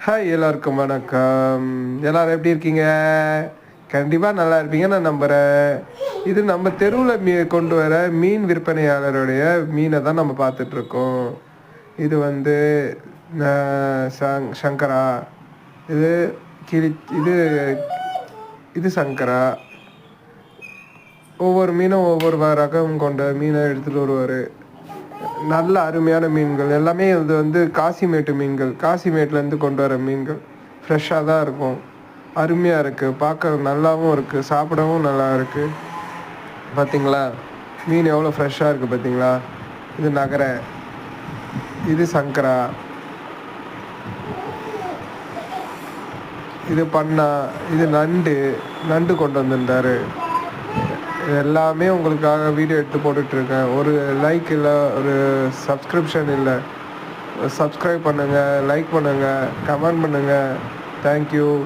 Hi எல்லாருக்கும் வணக்கம். எல்லாரும் எப்படி இருக்கீங்க? கண்டிப்பாக நல்லா இருப்பீங்க நான் நம்புகிறேன். இது நம்ம தெருவில் கொண்டு வர மீன் விற்பனையாளருடைய மீனை தான் நம்ம பார்த்துட்ருக்கோம். இது வந்து சங்கரா, இது கிளி, இது இது சங்கரா. ஒவ்வொரு மீனும் ஒவ்வொரு ரகம் கொண்ட மீனை எடுத்துகிட்டு வருவார். நல்ல அருமையான மீன்கள் எல்லாமே. இது வந்து காசிமேட்டு மீன்கள், காசிமேட்லேருந்து கொண்டு வர மீன்கள். ஃப்ரெஷ்ஷாக தான் இருக்கும், அருமையாக இருக்குது, பார்க்க நல்லாவும் இருக்குது, சாப்பிடவும் நல்லா இருக்குது. பார்த்திங்களா மீன் எவ்வளோ ஃப்ரெஷ்ஷாக இருக்குது பார்த்திங்களா? இது நகரை, இது சங்கரா, இது பண்ணா, இது நண்டு கொண்டு வந்திருந்தார். எல்லாமே உங்களுக்காக வீடியோ எடுத்து போட்டுட்ருக்கேன். ஒரு லைக் இல்லை, ஒரு சப்ஸ்கிரிப்ஷன் இல்லை. சப்ஸ்கிரைப் பண்ணுங்கள், லைக் பண்ணுங்கள், கமெண்ட் பண்ணுங்கள். தேங்க்யூ.